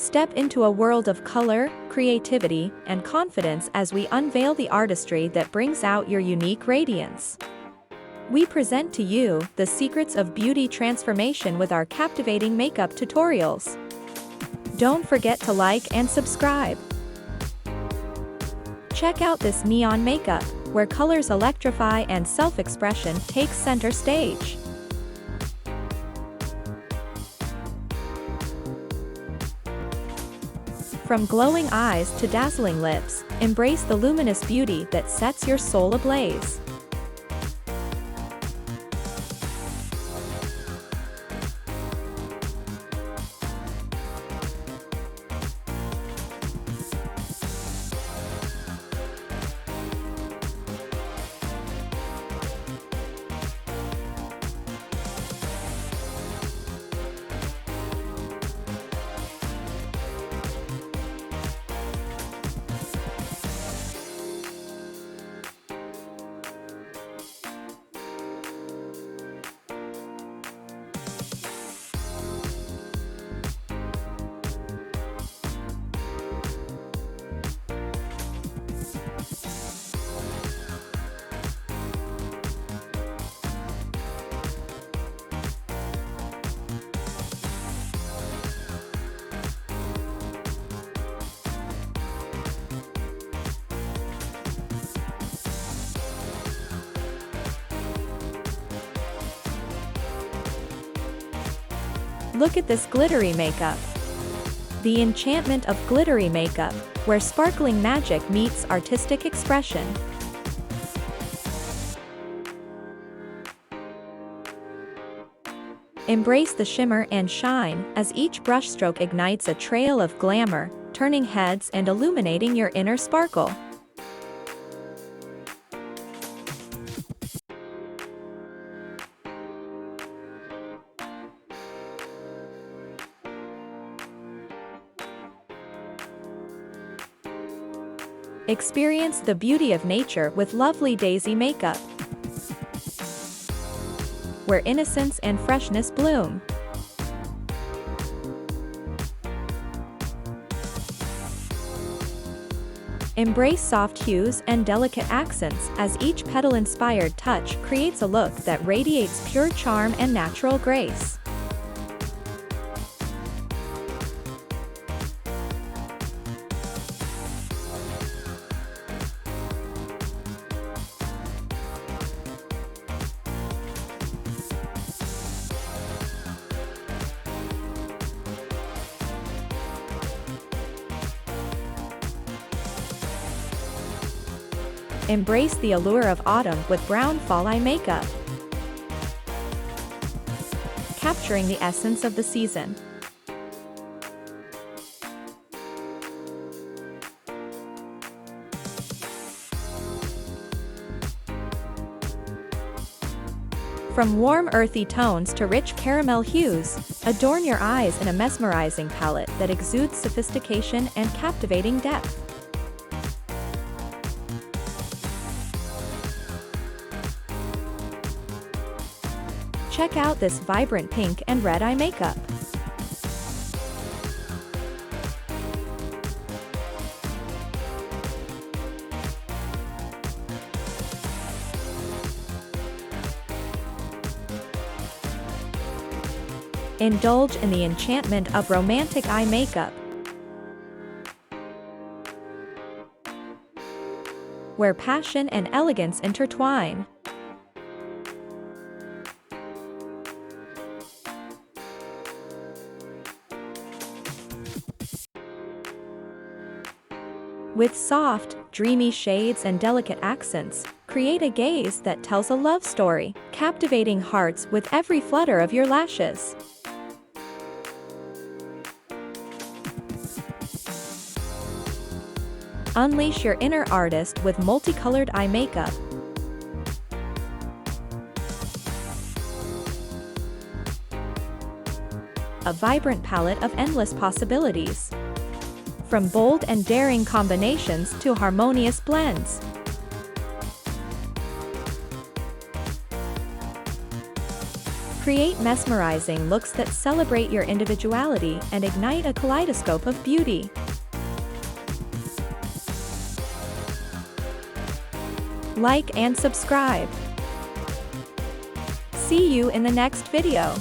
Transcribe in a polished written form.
Step into a world of color, creativity, and confidence as we unveil the artistry that brings out your unique radiance. We present to you the secrets of beauty transformation with our captivating makeup tutorials. Don't forget to like and subscribe. Check out this neon makeup, where colors electrify and self-expression takes center stage. From glowing eyes to dazzling lips, embrace the luminous beauty that sets your soul ablaze. Look at this glittery makeup. The enchantment of glittery makeup, where sparkling magic meets artistic expression. Embrace the shimmer and shine as each brushstroke ignites a trail of glamour, turning heads and illuminating your inner sparkle. Experience the beauty of nature with lovely daisy makeup, where innocence and freshness bloom. Embrace soft hues and delicate accents as each petal-inspired touch creates a look that radiates pure charm and natural grace. Embrace the allure of autumn with brown fall eye makeup, capturing the essence of the season. From warm earthy tones to rich caramel hues, adorn your eyes in a mesmerizing palette that exudes sophistication and captivating depth. Check out this vibrant pink and red eye makeup. Indulge in the enchantment of romantic eye makeup, where passion and elegance intertwine. With soft, dreamy shades and delicate accents, create a gaze that tells a love story, captivating hearts with every flutter of your lashes. Unleash your inner artist with multicolored eye makeup. A vibrant palette of endless possibilities. From bold and daring combinations to harmonious blends. Create mesmerizing looks that celebrate your individuality and ignite a kaleidoscope of beauty. Like and subscribe. See you in the next video.